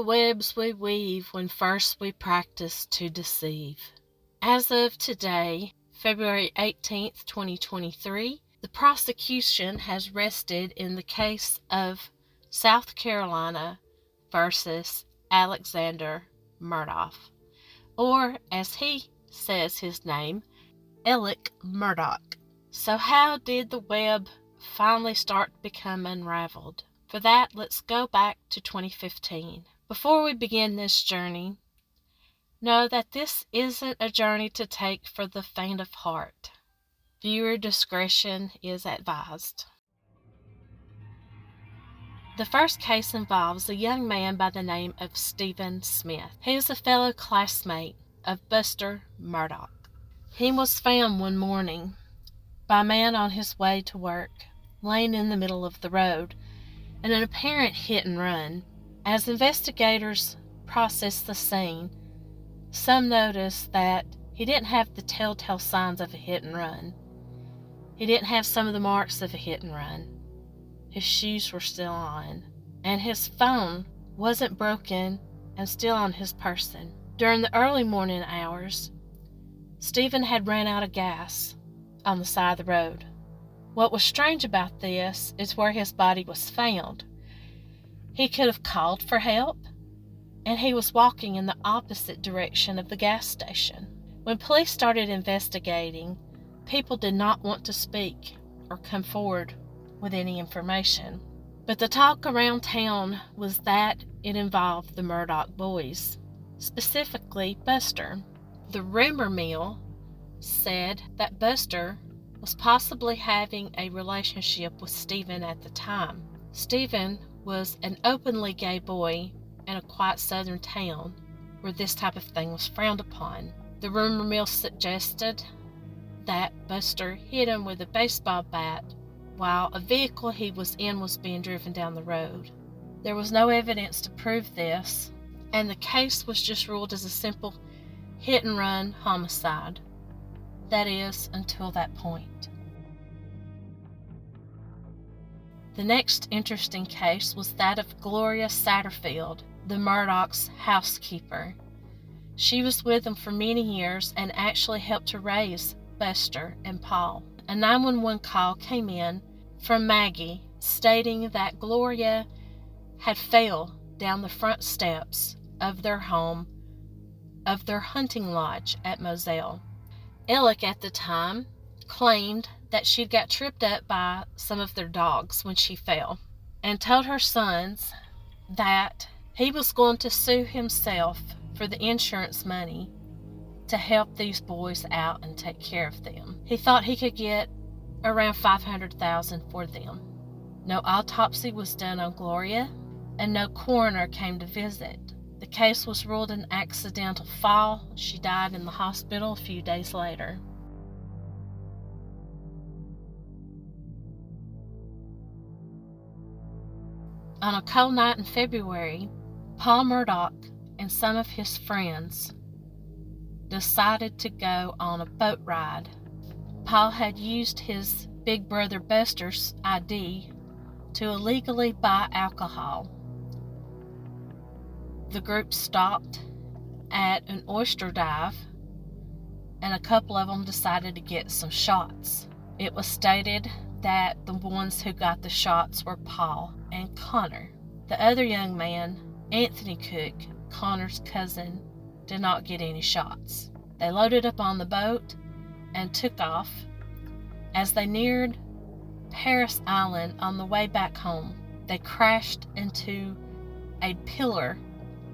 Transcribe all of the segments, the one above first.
the webs we weave when first we practice to deceive. As of today, February 18th, 2023, the prosecution has rested in the case of South Carolina versus Alexander Murdaugh, or as he says his name, Alec Murdaugh. So how did the web finally start to become unraveled? For that, let's go back to 2015. Before we begin this journey, know that this isn't a journey to take for the faint of heart. Viewer discretion is advised. The first case involves a young man by the name of Stephen Smith. He is a fellow classmate of Buster Murdaugh. He was found one morning by a man on his way to work, laying in the middle of the road, in an apparent hit and run. As investigators processed the scene, some noticed that he didn't have the telltale signs of a hit and run. He didn't have some of the marks of a hit and run. His shoes were still on, and his phone wasn't broken and still on his person. During the early morning hours, Stephen had ran out of gas on the side of the road. What was strange about this is where his body was found. He could have called for help, and he was walking in the opposite direction of the gas station. When police started investigating, people did not want to speak or come forward with any information. But the talk around town was that it involved the Murdaugh boys, specifically Buster. The rumor mill said that Buster was possibly having a relationship with Stephen at the time. Stephen was an openly gay boy in a quiet southern town where this type of thing was frowned upon. The rumor mill suggested that Buster hit him with a baseball bat while a vehicle he was in was being driven down the road. There was no evidence to prove this, and the case was just ruled as a simple hit-and-run homicide. That is, until that point. The next interesting case was that of Gloria Satterfield, the Murdaugh's housekeeper. She was with them for many years and actually helped to raise Buster and Paul. A 911 call came in from Maggie stating that Gloria had fell down the front steps of their home, of their hunting lodge at Moselle. Alec at the time claimed that she'd got tripped up by some of their dogs when she fell, and told her sons that he was going to sue himself for the insurance money to help these boys out and take care of them. He thought he could get around $500,000 for them. No autopsy was done on Gloria, and no coroner came to visit. The case was ruled an accidental fall. She died in the hospital a few days later. On a cold night in February, Paul Murdaugh and some of his friends decided to go on a boat ride. Paul had used his big brother Buster's ID to illegally buy alcohol. The group stopped at an oyster dive, and a couple of them decided to get some shots. It was stated that the ones who got the shots were Paul and Connor. The other young man, Anthony Cook, Connor's cousin, did not get any shots. They loaded up on the boat and took off. As they neared Paris Island on the way back home, they crashed into a pillar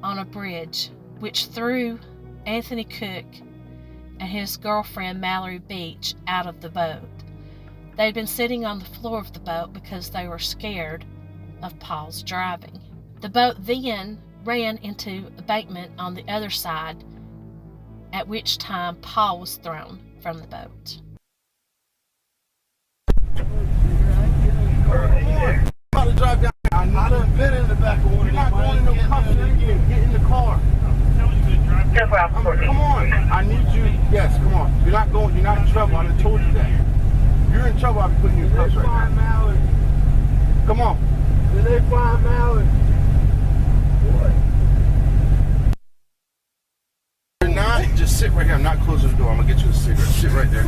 on a bridge, which threw Anthony Cook and his girlfriend Mallory Beach out of the boat. They'd been sitting on the floor of the boat because they were scared of Paul's driving. The boat then ran into a embankment on the other side, at which time Paul was thrown from the boat. Drive down. I done been in the back of one. You're not going in no company again. Get in the car. Come on. I need you. Yes, come on. You're not going. You're not in trouble. I done told you that. You're in trouble. I'll be putting you in cuffs right now. Come on. Did they find Mallory? What? Just sit right here. I'm not closing the door. I'm gonna get you a cigarette. Sit right there.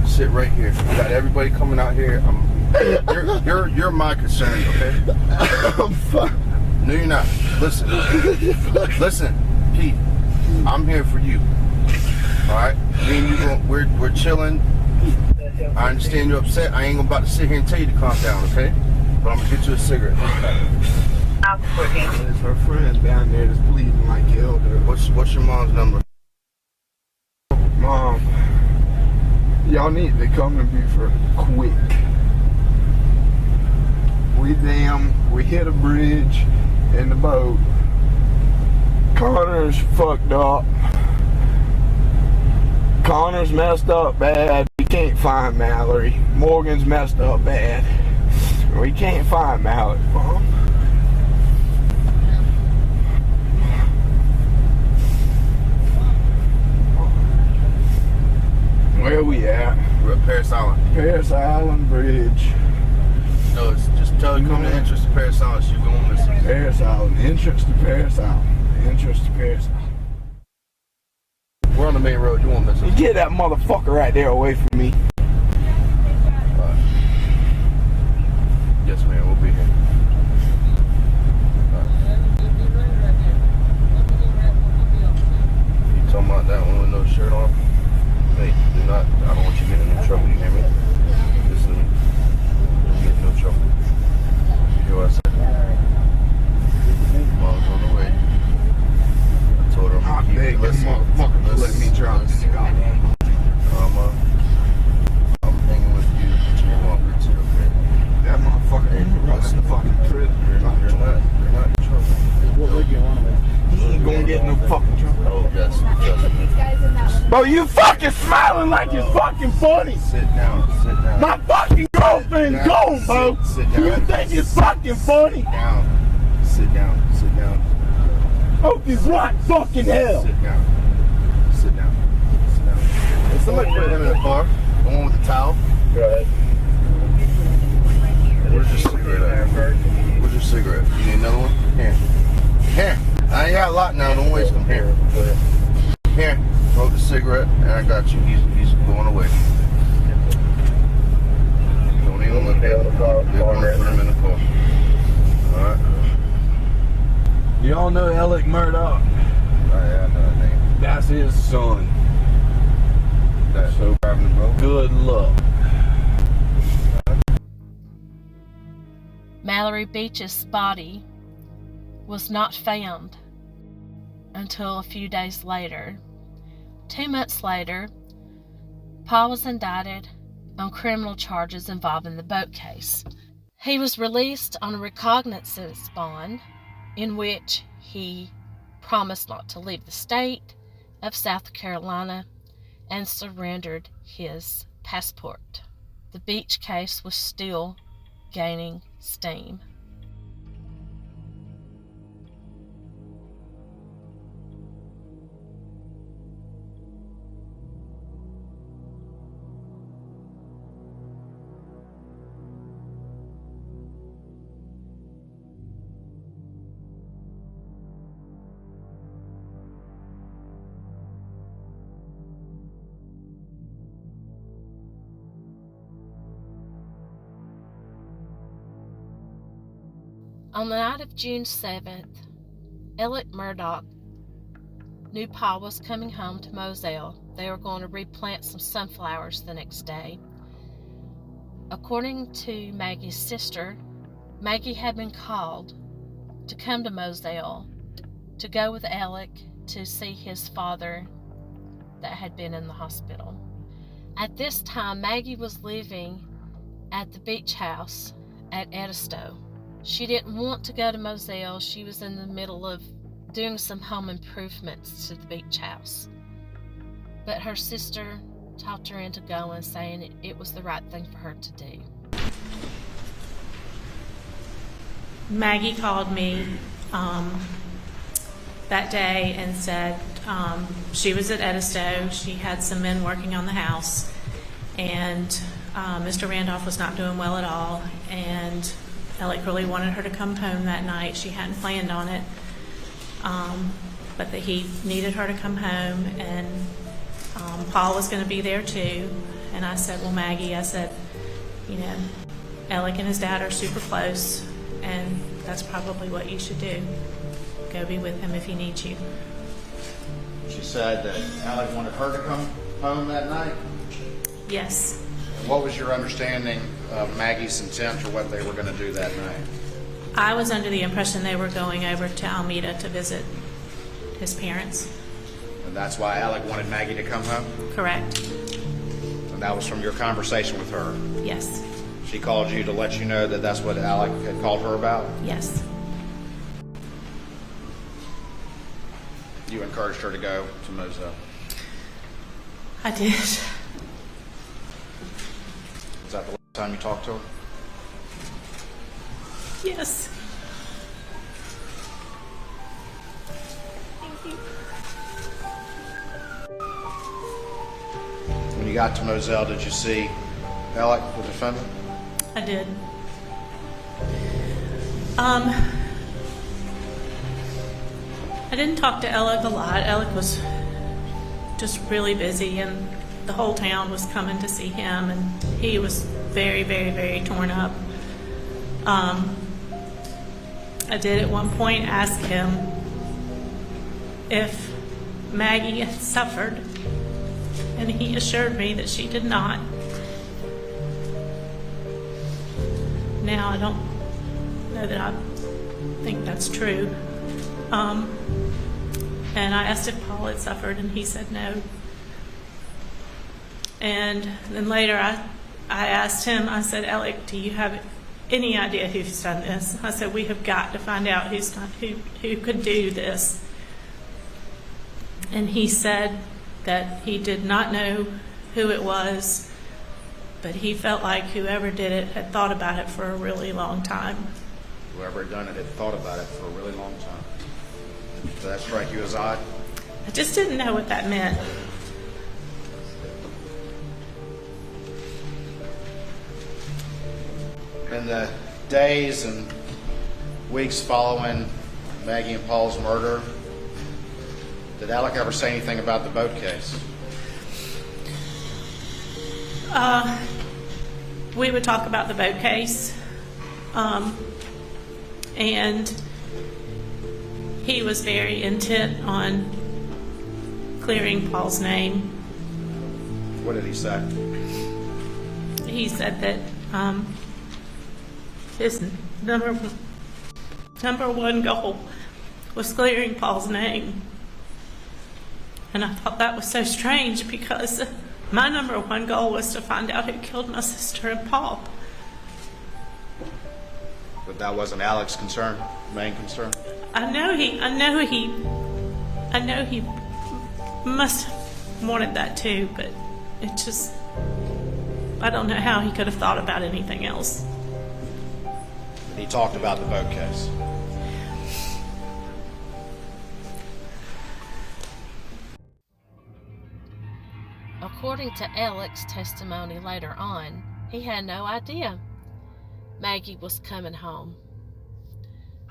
Sit right here. We got everybody coming out here. You're my concern, okay? I'm fine. No, you're not. Listen. Listen, Pete. I'm here for you. All right? Me and you, we're chilling. I understand you're upset. I ain't about to sit here and tell you to calm down, okay? But I'm gonna get you a cigarette. There's her friend down there that's bleeding like hell. What's your mom's number? Mom, y'all need to come to Buford quick. We hit a bridge in the boat. Connor's fucked up. Connor's messed up bad. We can't find Mallory. Morgan's messed up bad. We can't find Mallory, Mom. Where are we at? We're at Paris Island. Paris Island Bridge. No, it's just tell you come to the entrance to Paris Island. So you won't miss it. Paris Island. Entrance to Paris Island. Entrance to Paris Island. We're on the main road. You won't miss it. Get that motherfucker right there away from me. Yes, ma'am. We'll be here. You talking about that one with no shirt on? Hey, do not. I don't want you getting in trouble. You hear me? Listen to me. Don't get in no trouble. You hear what I said? Mom's on the way. I told her I'm gonna keep this motherfucker to let me drive this goddamn. I'm hanging with you. But you want me to, okay? That motherfucker ain't running the fucking trip. You're not in trouble. What would you want to make? He ain't gonna get no fucking trouble. Oh, yes. Bro, you fucking smiling like it's fucking funny. Sit down. Sit down. My fucking girlfriend's gone, bro. Sit down. You think it's fucking funny? Sit down. Sit down. Sit down. Hope you rock fucking hell. Sit down. Sit down. Sit down. Hey, somebody put him in the car. The one with the towel. Go ahead. Where's your cigarette at? Where's your cigarette? You need another one? Here. Here. I ain't got a lot now. Don't waste them. Here. Go ahead. Here. Smoke the cigarette, and I got you. He's going away. Don't even look at him. They're going to put him in the car. Alright. Y'all know Alec Murdaugh? Oh, yeah, I know that name. That's his son. That's so driving, bro. Good luck. Mallory Beach's body was not found until a few days later. 2 months later, Paul was indicted on criminal charges involving the boat case. He was released on a recognizance bond in which he promised not to leave the state of South Carolina and surrendered his passport. The beach case was still gaining steam. On the night of June 7th, Alec Murdaugh knew Paul was coming home to Moselle. They were going to replant some sunflowers the next day. According to Maggie's sister, Maggie had been called to come to Moselle to go with Alec to see his father that had been in the hospital. At this time, Maggie was living at the beach house at Edisto. She didn't want to go to Moselle. She was in the middle of doing some home improvements to the beach house. But her sister talked her into going, saying it was the right thing for her to do. Maggie called me that day and said she was at Edisto. She had some men working on the house, and Mr. Randolph was not doing well at all, and Alec really wanted her to come home that night. She hadn't planned on it, but that he needed her to come home, and Paul was going to be there too. And I said, well, Maggie, I said, you know, Alec and his dad are super close, and that's probably what you should do. Go be with him if he needs you. She said that Alec wanted her to come home that night. Yes. What was your understanding of Maggie's intent or what they were going to do that night? I was under the impression they were going over to Alameda to visit his parents. And that's why Alec wanted Maggie to come home? Correct. And that was from your conversation with her? Yes. She called you to let you know that that's what Alec had called her about? Yes. You encouraged her to go to Moselle? I did. Is that the last time you talked to her? Yes. Thank you. When you got to Moselle, did you see Alec, the defendant? I did. I didn't talk to Alec a lot. Alec was just really busy, and the whole town was coming to see him, and he was very, very, very torn up. I did at one point ask him if Maggie had suffered, and he assured me that she did not. Now, I don't know that I think that's true. And I asked if Paul had suffered, and he said no. And then later I asked him, I said, Alec, do you have any idea who's done this? I said, we have got to find out who could do this. And he said that he did not know who it was, but he felt like whoever did it had thought about it for a really long time. Whoever had done it had thought about it for a really long time. Did that strike you as odd? I just didn't know what that meant. In the days and weeks following Maggie and Paul's murder, did Alec ever say anything about the boat case? We would talk about the boat case, and he was very intent on clearing Paul's name. What did he say? He said that his number one goal was clearing Paul's name. And I thought that was so strange, because my number one goal was to find out who killed my sister and Paul. But that wasn't Alec's concern, main concern? I know he must have wanted that too, but it just, I don't know how he could have thought about anything else. He talked about the boat case. According to Alec's testimony later on, he had no idea Maggie was coming home.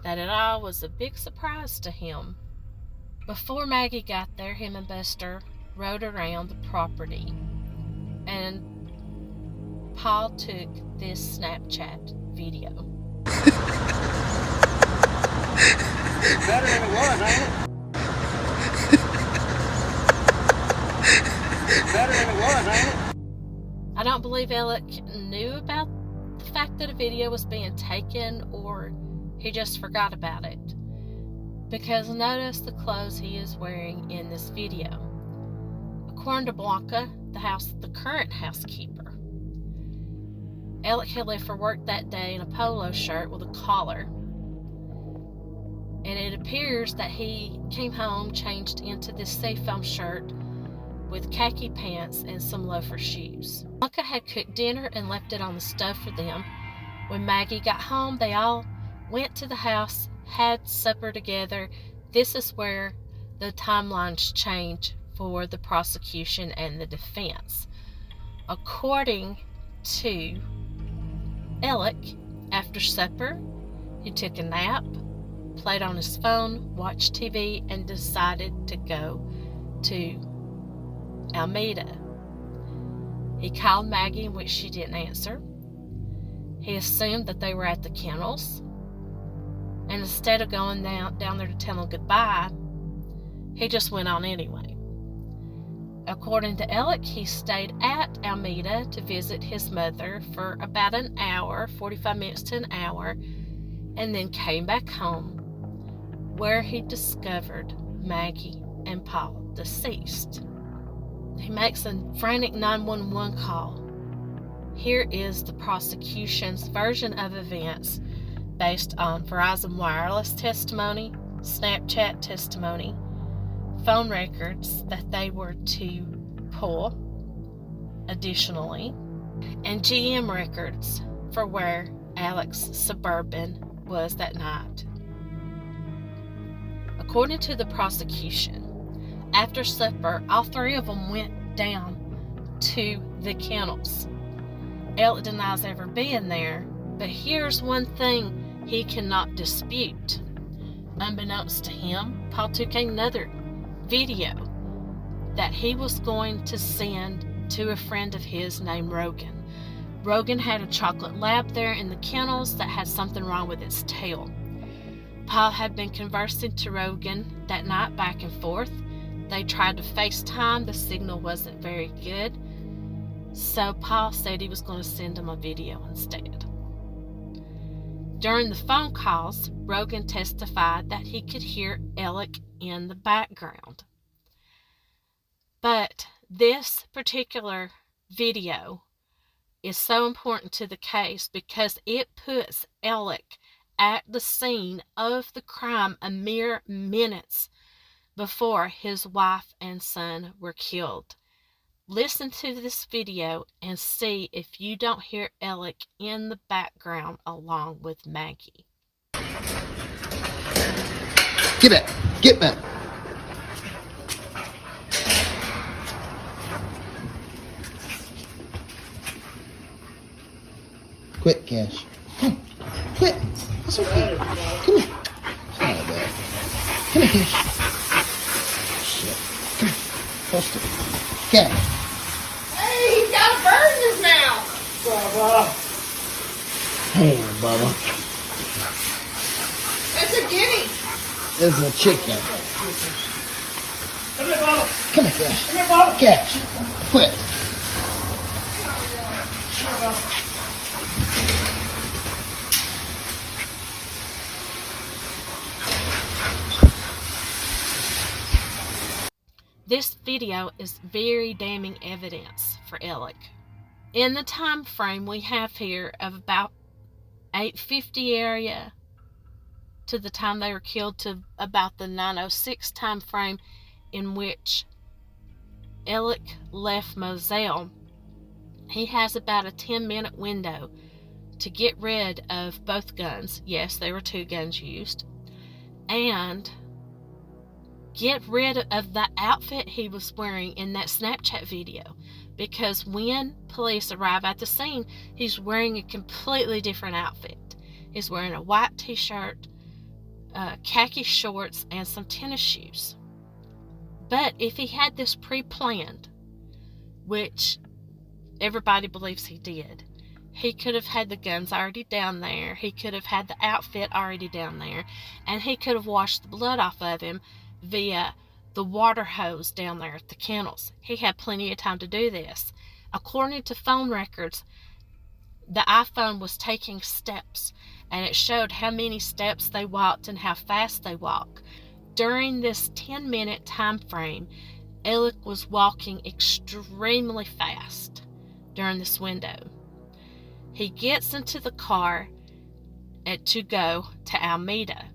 That it all was a big surprise to him. Before Maggie got there, him and Buster rode around the property, and Paul took this Snapchat video. Better than it was, ain't it? Better than it was, ain't it? I don't believe Alec knew about the fact that a video was being taken, or he just forgot about it. Because notice the clothes he is wearing in this video. According to Blanca, the current housekeeper, Alec had left for work that day in a polo shirt with a collar. And it appears that he came home, changed into this seafoam shirt with khaki pants and some loafer shoes. Blanca had cooked dinner and left it on the stove for them. When Maggie got home, they all went to the house, had supper together. This is where the timelines change for the prosecution and the defense. According to Alec, after supper, he took a nap, played on his phone, watched TV, and decided to go to Alameda. He called Maggie, which she didn't answer. He assumed that they were at the kennels, and instead of going down there to tell them goodbye, he just went on anyway. According to Alec, he stayed at Alameda to visit his mother for about an hour, 45 minutes to an hour, and then came back home, where he discovered Maggie and Paul deceased. He makes a frantic 911 call. Here is the prosecution's version of events based on Verizon Wireless testimony, Snapchat testimony, phone records that they were to pull additionally, and GM records for where Alec's Suburban was that night. According to the prosecution, after supper, all three of them went down to the kennels. Alec denies ever being there, but here's one thing he cannot dispute. Unbeknownst to him, Paul took another video that he was going to send to a friend of his named Rogan. Rogan had a chocolate lab there in the kennels that had something wrong with its tail. Paul had been conversing to Rogan that night back and forth. They tried to FaceTime. The signal wasn't very good. So Paul said he was going to send him a video instead. During the phone calls, Rogan testified that he could hear Alec in the background. But this particular video is so important to the case because it puts Alec at the scene of the crime a mere minutes before his wife and son were killed. Listen to this video and see if you don't hear Alec in the background along with Maggie. Get back! Get back! Quick, Cash. Come. Quick. It's okay. Come here. It's not bad. Come here, Cash. Shit. Come here. Post it. Cash. Hey, he's got a bird in his mouth. Hey, Bubba. It's a guinea. This is a chicken. Come here, Bubba. Come here, Cash. Come here, Bubba. Cash. Quick. This video is very damning evidence for Alec. In the time frame we have here of about 8:50 area to the time they were killed to about the 9:06 time frame in which Alec left Moselle, he has about a 10-minute window to get rid of both guns. Yes, there were 2 guns used. And get rid of the outfit he was wearing in that Snapchat video, because when police arrive at the scene, he's wearing a completely different outfit. He's wearing a white t-shirt, khaki shorts, and some tennis shoes. But if he had this pre-planned, which everybody believes he did, he could have had the guns already down there, he could have had the outfit already down there, and he could have washed the blood off of him via the water hose down there at the kennels. He had plenty of time to do this. According to phone records, the iPhone was taking steps, and it showed how many steps they walked and how fast they walked. During this 10-minute time frame, Alec was walking extremely fast during this window. He gets into the car to go to Alameda.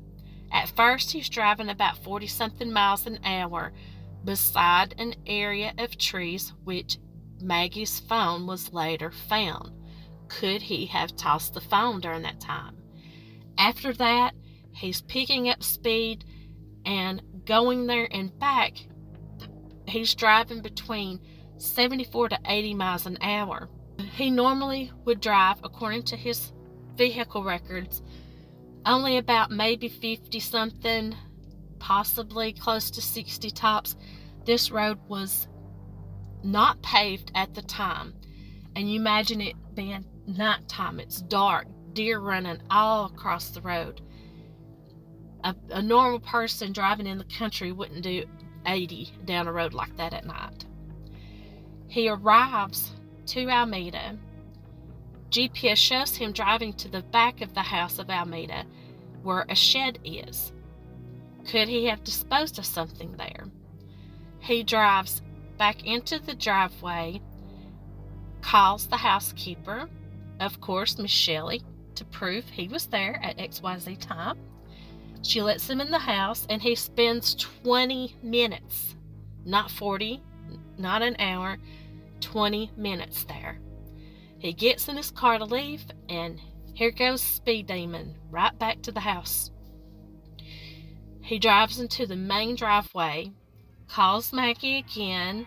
At first, he's driving about 40-something miles an hour beside an area of trees, which Maggie's phone was later found. Could he have tossed the phone during that time? After that, he's picking up speed and going there and back. He's driving between 74 to 80 miles an hour. He normally would drive, according to his vehicle records, only about maybe 50 something, possibly close to 60 tops. This road was not paved at the time, and you imagine it being nighttime. It's dark, deer running all across the road. A normal person driving in the country wouldn't do 80 down a road like that at night. He arrives to Alameda. GPS shows him driving to the back of the house of Alameda, where a shed is. Could he have disposed of something there? He drives back into the driveway, calls the housekeeper, of course, Miss Shelley, to prove he was there at XYZ time. She lets him in the house, and he spends 20 minutes, not 40, not an hour, 20 minutes there. He gets in his car to leave, and here goes Speed Demon right back to the house. He drives into the main driveway, calls Maggie again,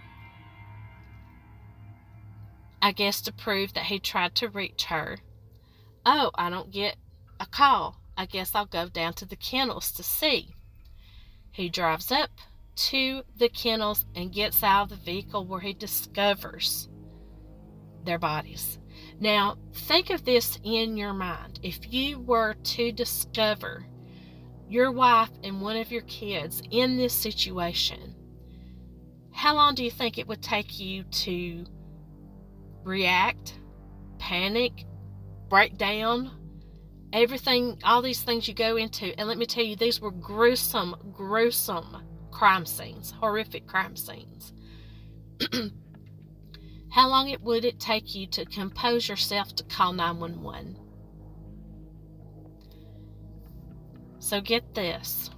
I guess to prove that he tried to reach her. Oh, I don't get a call. I guess I'll go down to the kennels to see. He drives up to the kennels and gets out of the vehicle, where he discovers their bodies. Now, think of this in your mind. If you were to discover your wife and one of your kids in this situation, how long do you think it would take you to react, panic, break down? Everything, all these things you go into. And let me tell you, these were gruesome crime scenes, horrific crime scenes. How long would it take you to compose yourself to call 911? So get this.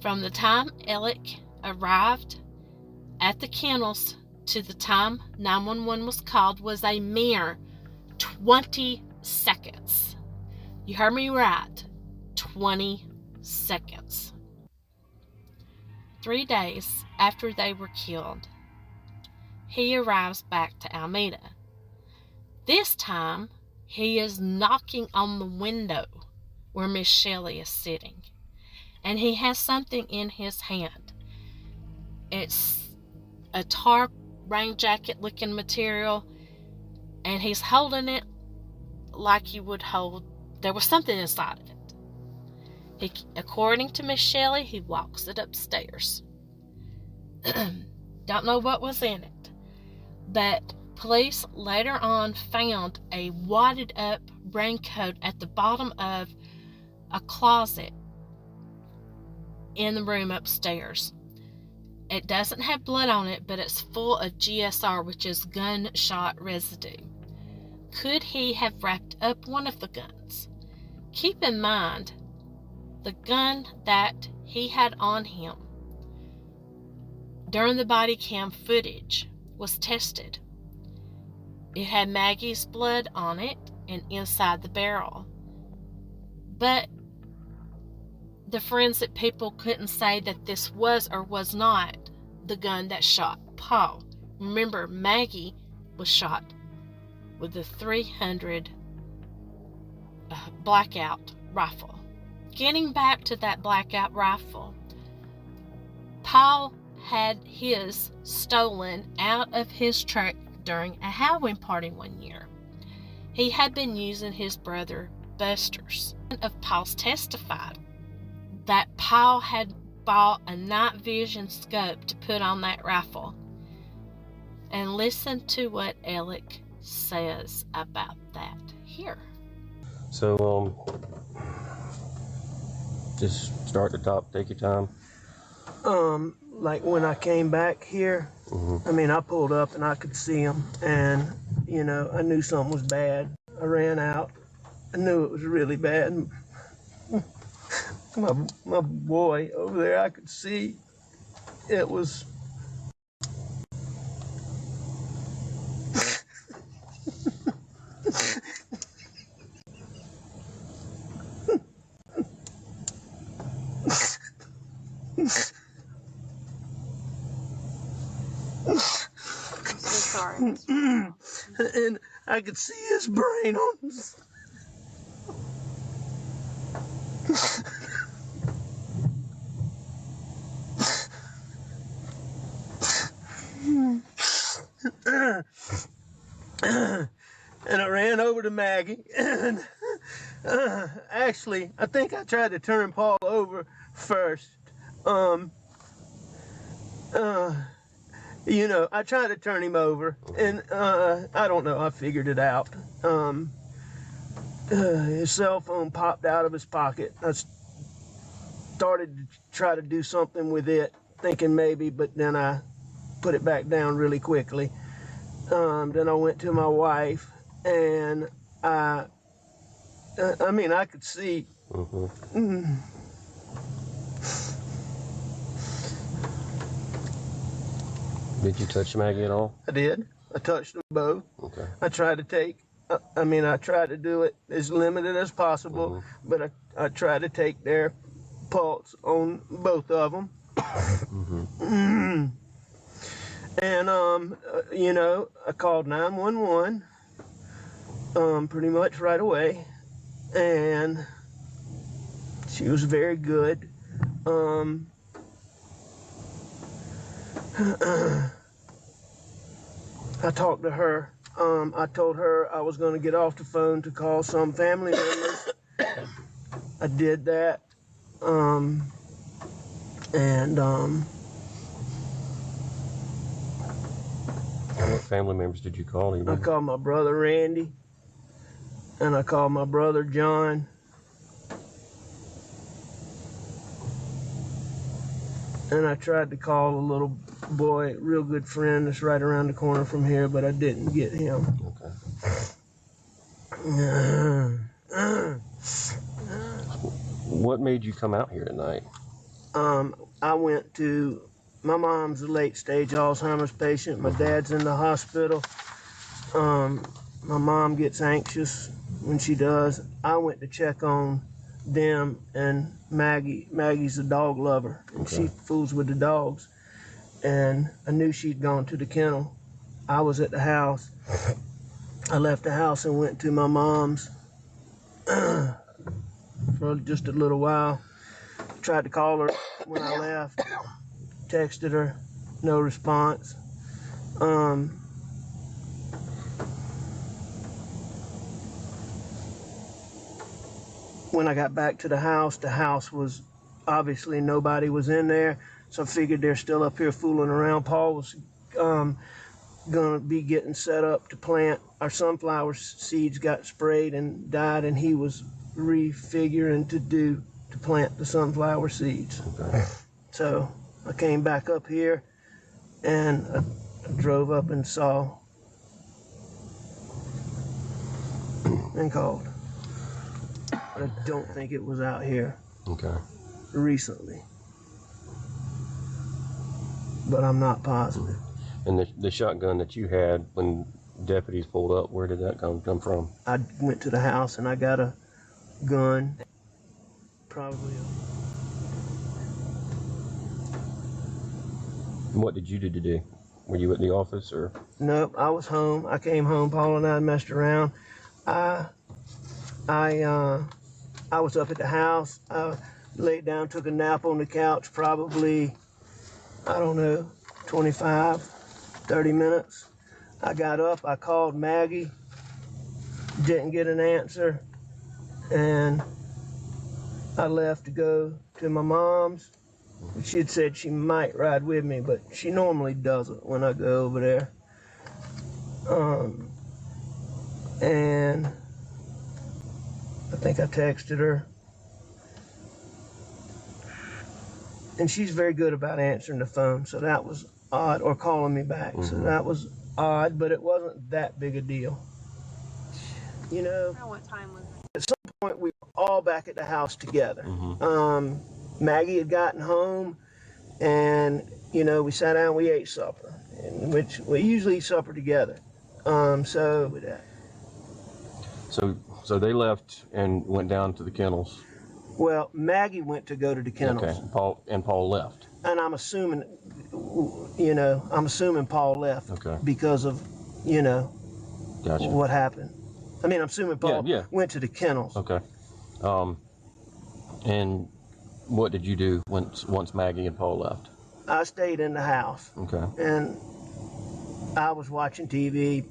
From the time Alec arrived at the kennels to the time 911 was called was a mere 20 seconds. You heard me right. 20 seconds. 3 days after they were killed, he arrives back to Alameda. This time, he is knocking on the window where Miss Shelley is sitting, and he has something in his hand. It's a tarp rain jacket looking material, and he's holding it like you would hold. There was something inside of it. According to Miss Shelley, he walks it upstairs. Don't know what was in it, but police later on found a wadded up raincoat at the bottom of a closet in the room upstairs. It doesn't have blood on it, but it's full of GSR, which is gunshot residue. Could he have wrapped up one of the guns? Keep in mind, the gun that he had on him during the body cam footage was tested. It had Maggie's blood on it and inside the barrel. But the forensic people couldn't say that this was or was not the gun that shot Paul. Remember, Maggie was shot with a .300 blackout rifle. Getting back to that blackout rifle, Paul had his stolen out of his truck during a Halloween party one year. He had been using his brother Buster's. Of Paul's testified that Paul had bought a night vision scope to put on that rifle. And listen to what Alec says about that here. So, just start at the top, take your time. Like when I came back here, I mean, I pulled up and I could see him, and, you know, I knew something was bad. I ran out. I knew it was really bad. My boy over there, I could see it was. Sorry. And I could see his brain on his. And I ran over to Maggie, and actually, I think I tried to turn Paul over first. You know, I tried to turn him over, and I don't know, I figured it out. His cell phone popped out of his pocket. I started to try to do something with it, thinking maybe, but then I put it back down really quickly. Then I went to my wife, and I mean, I could see. Did you touch Maggie at all? I did. I touched them both. Okay. I tried to take, I tried to do it as limited as possible, but I tried to take their pulse on both of them. And, you know, I called 911 pretty much right away, and she was very good. I talked to her. I told her I was going to get off the phone to call some family members. I did that. What family members did you call? I called my brother Randy, and I called my brother John, and I tried to call a little boy, real good friend that's right around the corner from here, but I didn't get him. Okay. What made you come out here tonight? I went to, my mom's a late stage Alzheimer's patient. My dad's in the hospital. My mom gets anxious when she does. I went to check on them and Maggie. Maggie's a dog lover, and she fools with the dogs. And I knew she'd gone to the kennel. I was at the house. I left the house and went to my mom's for just a little while. Tried to call her when I left. Texted her, no response. When I got back to the house was obviously nobody was in there. So I figured they're still up here fooling around. Paul was gonna be getting set up to plant. Our sunflower seeds got sprayed and died, and he was refiguring to plant the sunflower seeds. Okay. So I came back up here, and I drove up and saw and called. But I don't think it was out here Okay. recently. But I'm not positive. And the shotgun that you had when deputies pulled up, where did that come from? I went to the house and I got a gun. Probably. What did you do today? Were you at the office or? Nope, I was home. I came home. Paul and I messed around. I was up at the house. I laid down, took a nap on the couch, probably, I don't know, 25, 30 minutes. I got up, I called Maggie, didn't get an answer, and I left to go to my mom's. She had said she might ride with me, but she normally doesn't when I go over there. And I think I texted her. And she's very good about answering the phone, so that was odd, or calling me back. So that was odd, but it wasn't that big a deal. You know, What time was it? at some point we were all back at the house together. Maggie had gotten home, and, you know, we sat down, we ate supper, in which we usually eat supper together. So So they left and went down to the kennels. well, Maggie went to go to the kennels. Okay. Paul left. And I'm assuming, Paul left Okay. because of, you know, Gotcha. what happened. I mean, I'm assuming Paul Yeah. went to the kennels. Okay. And what did you do once Maggie and Paul left? I stayed in the house. Okay. And I was watching TV,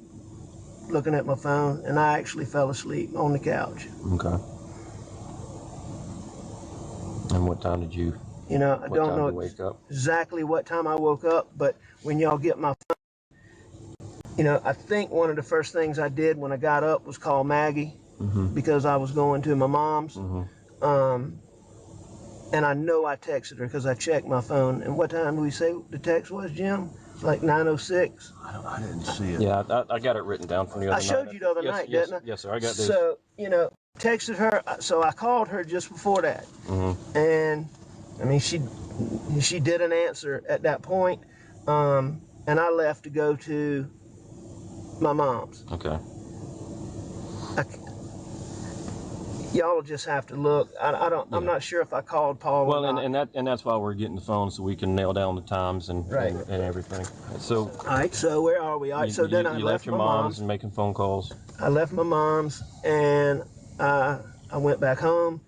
looking at my phone, and I actually fell asleep on the couch. Okay. And what time did you? You know, I don't know wake up? exactly what time I woke up, but when y'all get my phone, you know, I think one of the first things I did when I got up was call Maggie because I was going to my mom's. And I know I texted her because I checked my phone. And what time do we say the text was, Jim? It's like 9:06. I didn't see it. Yeah, I got it written down from the other night. I showed you the other night, didn't I? Yes, sir. I got this. So, you know, texted her. So I called her just before that. And, I mean, she didn't answer at that point. And I left to go to my mom's. Okay. Y'all will just have to look. I'm not sure if I called Paul. Well, or not. and that's why we're getting the phone so we can nail down the times and everything. So. All right. So where are we? All right. So then I left your my mom's and making phone calls. I left my mom's and I went back home.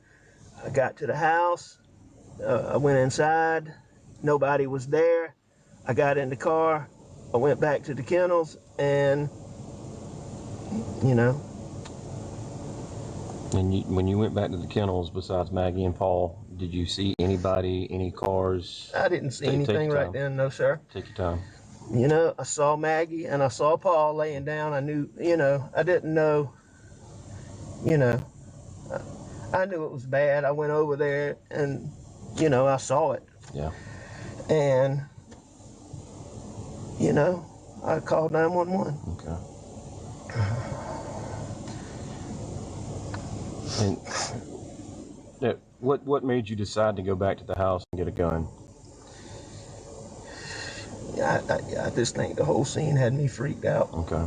I got to the house. I went inside. Nobody was there. I got in the car. I went back to the kennels and, you know. And when you went back to the kennels, besides Maggie and Paul, did you see anybody, any cars? I didn't see anything right then, no, sir. Take your time. You know, I saw Maggie and I saw Paul laying down. I knew, you know, I didn't know, you know, I knew it was bad. I went over there and, you know, I saw it. Yeah. And, you know, I called 911. Okay. And what made you decide to go back to the house and get a gun? I just think the whole scene had me freaked out. Okay.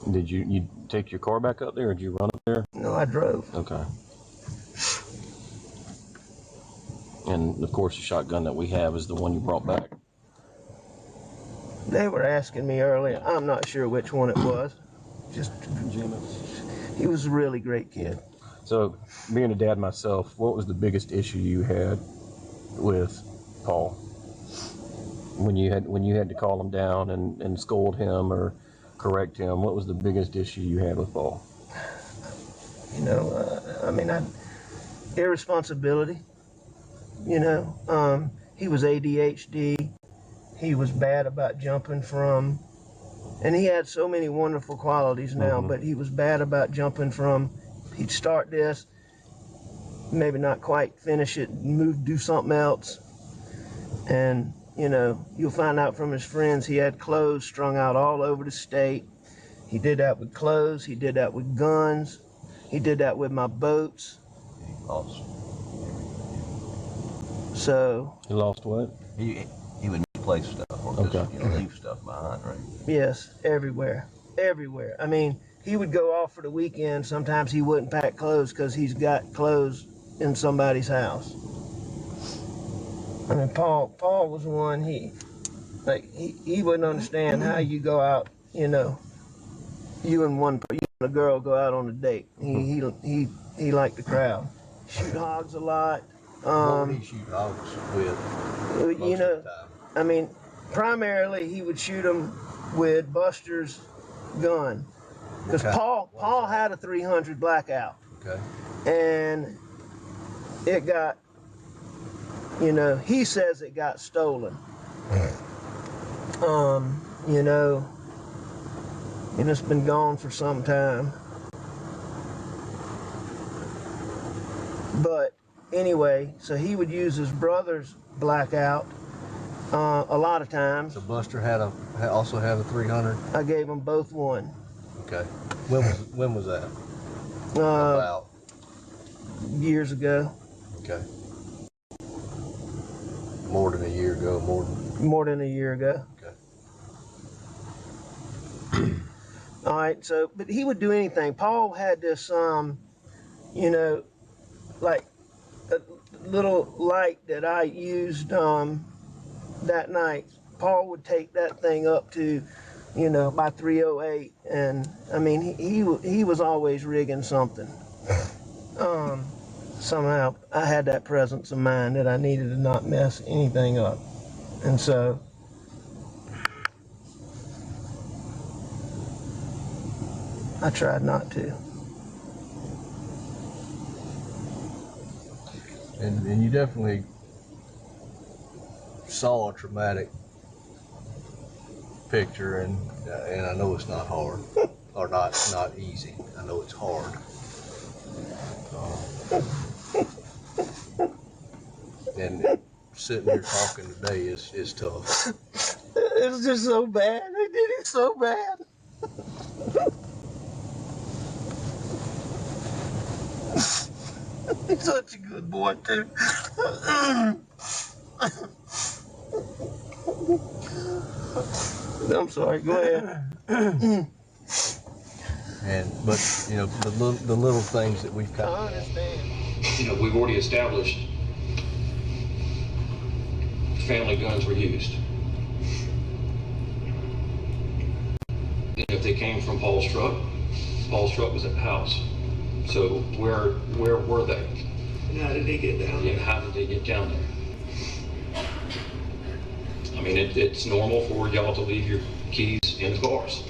Did you take your car back up there, or did you run up there? No, I drove. Okay. And of course, the shotgun that we have is the one you brought back. They were asking me earlier. I'm not sure which one it was. Just Jim. He was a really great kid. So, being a dad myself, what was the biggest issue you had with Paul? When you had to call him down and scold him or correct him, what was the biggest issue you had with Paul? You know, I mean, irresponsibility. You know, he was ADHD. He was bad about jumping from, and he had so many wonderful qualities now, but he was bad about jumping from, he'd start this, maybe not quite finish it, do something else. And, you know, you'll find out from his friends, he had clothes strung out all over the state. He did that with clothes, he did that with guns, he did that with my boats. He lost. So. He lost what? He would misplace stuff or just, you know, leave stuff behind, right? Yes, everywhere. I mean, he would go off for the weekend. Sometimes he wouldn't pack clothes because he's got clothes in somebody's house. I mean, Paul was one, he wouldn't understand how you go out, you know, you and a girl go out on a date. He liked the crowd. Shoot hogs a lot. What would he shoot hogs with? You know, I mean, primarily he would shoot them with Buster's gun. Because Paul had a 300 blackout. Okay. And it got, you know, he says it got stolen. You know, and it's been gone for some time. But anyway, so he would use his brother's blackout a lot of times. So Buster also had a 300? I gave them both one. Okay. When was that? About years ago. Okay. More than a year ago. More than a year ago. Okay. All right. So, but he would do anything. Paul had this, you know, like a little light that I used that night. Paul would take that thing up to, you know, by 308, and I mean he was always rigging something. somehow I had that presence of mind that I needed to not mess anything up. And so I tried not to. And you definitely saw a traumatic picture, and I know it's not hard, or not easy. I know it's hard. And sitting here talking today is tough. It's just so bad. They did it so bad. He's such a good boy, too. I'm sorry, go ahead. But you know, the little things that we've kind of, I understand. You know, we've already established family guns were used. And if they came from Paul's truck was at the house. So where were they? And how did they get down there? Yeah, how did they get down there? I mean, it's normal for y'all to leave your keys in the cars.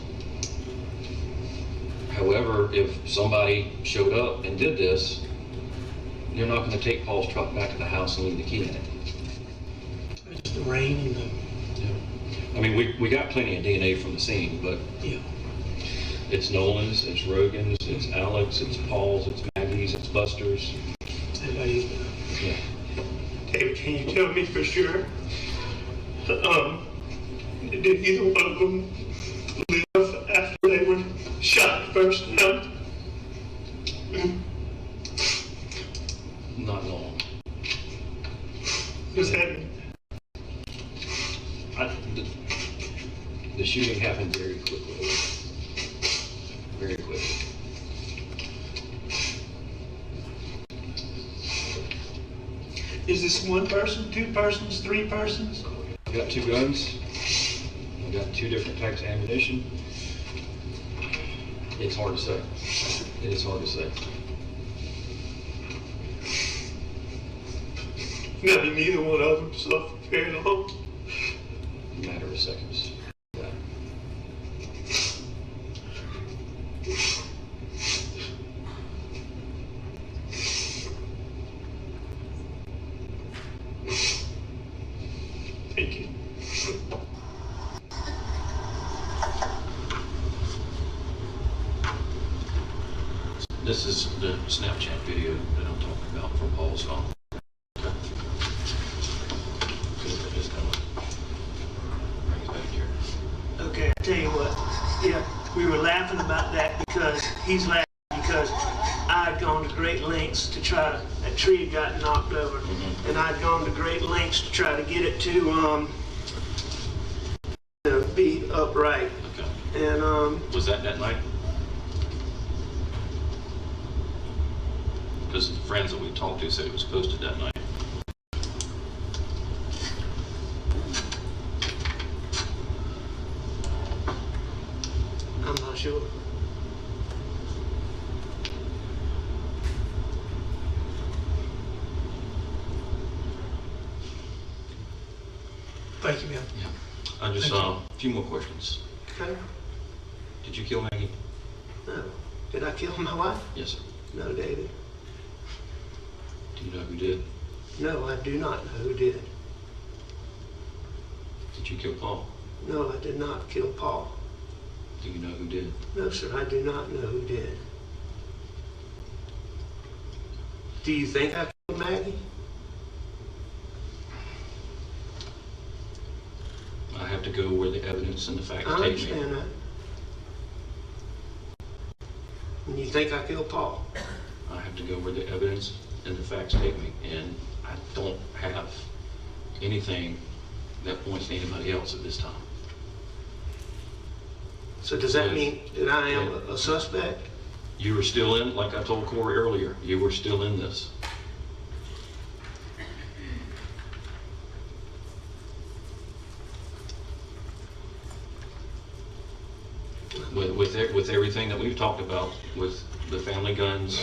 However, if somebody showed up and did this, they're not going to take Paul's truck back to the house and leave the key in it. Just the rain and the... Yeah. I mean, we got plenty of DNA from the scene, but Yeah. it's Nolan's, it's Rogan's, it's Alec's, it's Paul's, it's Maggie's, it's Buster's. Everybody's... Yeah. David, can you tell me for sure? Did either one of them live after they were shot first time? Not long. Was that... The shooting happened very quickly. Very quickly. Is this one person, two persons, three persons? We got two guns. We got two different types of ammunition. It's hard to say. It is hard to say. No, neither one of them suffered very long. A matter of seconds. Yeah. Thank you. This is the Snapchat video that I'm talking about from Paul's phone. Okay. It just kind of brings back here. Okay, I tell you what. Yeah, we were laughing about that because he's laughing because I'd gone to great lengths to try to, that tree had gotten knocked over, and I'd gone to great lengths to try to get it to be upright. Okay. And Was that night? Because the friends that we talked to said it was posted that night. I'm not sure. Thank you, ma'am. Yeah. I just a few more questions. Okay. Did you kill Maggie? No. Did I kill my wife? Yes, sir. No, David. Do you know who did? No, I do not know who did. Did you kill Paul? No, I did not kill Paul. Do you know who did? No, sir, I do not know who did. Do you think I killed Maggie? I have to go where the evidence and the facts I take me. understand that. And you think I killed Paul? I have to go where the evidence and the facts take me, and I don't have anything that points to anybody else at this time. So does that mean that I am a suspect? You were still in, like I told Corey earlier, you were still in this. With everything that we've talked about, with the family guns,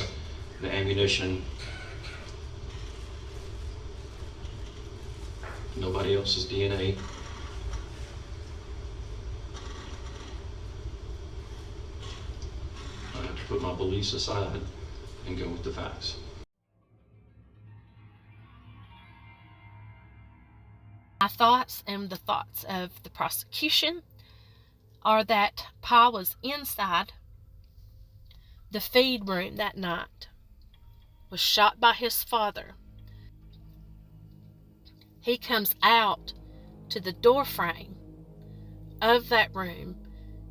the ammunition, Nobody else's DNA. I have to put my beliefs aside and go with the facts. My thoughts and the thoughts of the prosecution are that Paul was inside the feed room that night, was shot by his father. He comes out to the door frame of that room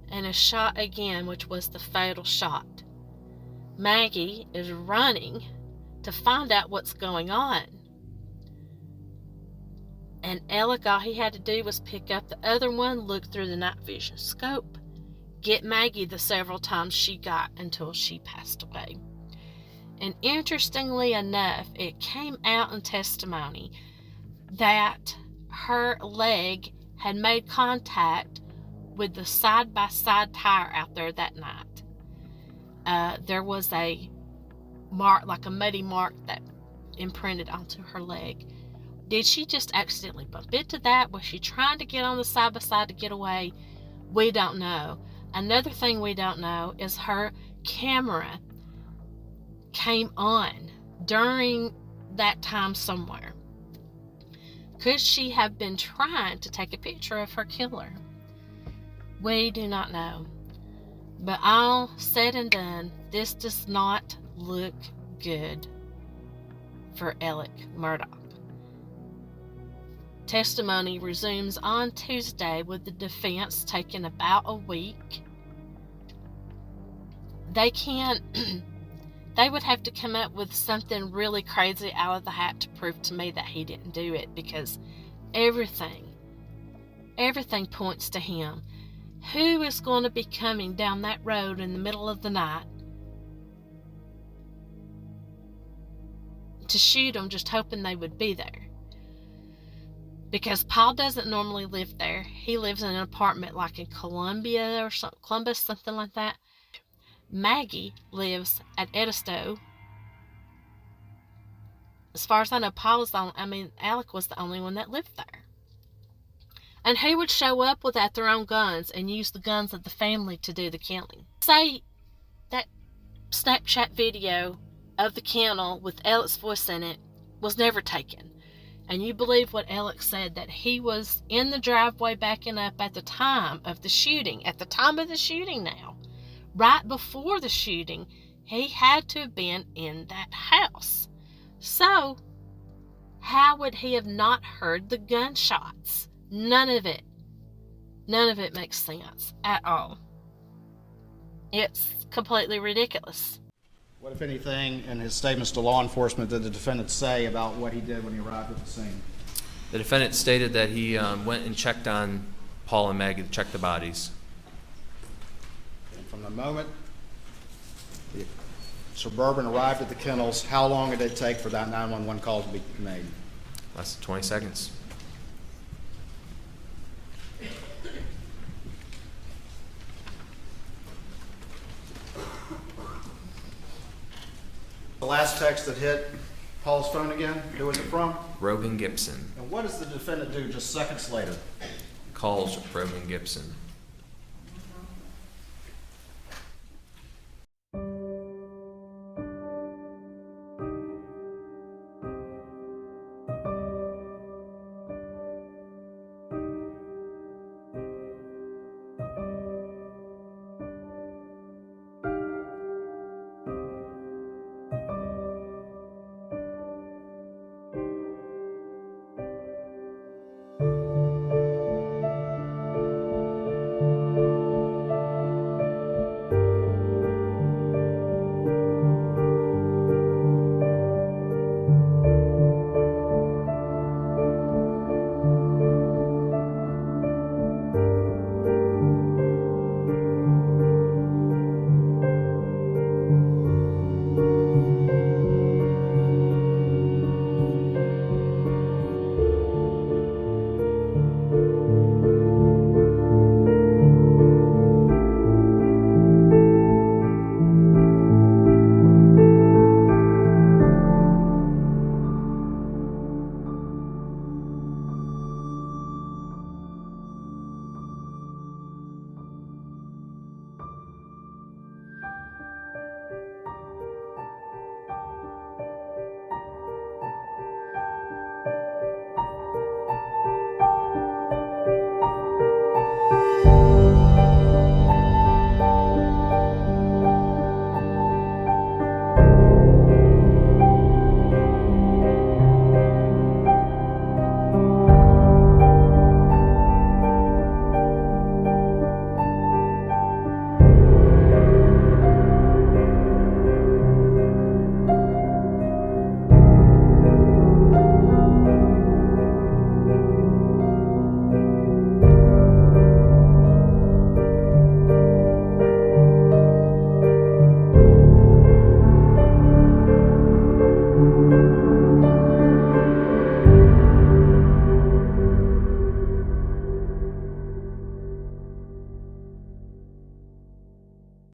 and is shot again, which was the fatal shot. Maggie is running to find out what's going on. And Alec, all he had to do was pick up the other one, look through the night vision scope, get Maggie the several times she got until she passed away. And interestingly enough, it came out in testimony that her leg had made contact with the side-by-side tire out there that night. There was a mark, like a muddy mark, that imprinted onto her leg. Did she just accidentally bump into that? Was she trying to get on the side-by-side to get away? We don't know. Another thing we don't know is her camera came on during that time somewhere. Could she have been trying to take a picture of her killer? We do not know. But all said and done, this does not look good for Alec Murdaugh. Testimony resumes on Tuesday, with the defense taking about a week. They would have to come up with something really crazy out of the hat to prove to me that he didn't do it, because everything points to him. Who is going to be coming down that road in the middle of the night to shoot them, just hoping they would be there? Because Paul doesn't normally live there. He lives in an apartment like in Columbus, something like that. Maggie lives at Edisto. As far as I know, Alec was the only one that lived there. And who would show up without their own guns and use the guns of the family to do the killing? Say that Snapchat video of the kennel with Alec's voice in it was never taken, and you believe what Alec said, that he was in the driveway backing up at the time of the shooting. Now, right before the shooting, he had to have been in that house. So, how would he have not heard the gunshots? None of it makes sense at all. It's completely ridiculous. What, if anything, in his statements to law enforcement did the defendant say about what he did when he arrived at the scene? The defendant stated that he went and checked on Paul and Maggie to check the bodies. And from the moment the Suburban arrived at the kennels, how long did it take for that 911 call to be made? Less than 20 seconds. The last text that hit Paul's phone again, who was it from? Rogan Gibson. And what does the defendant do just seconds later? Calls Rogan Gibson.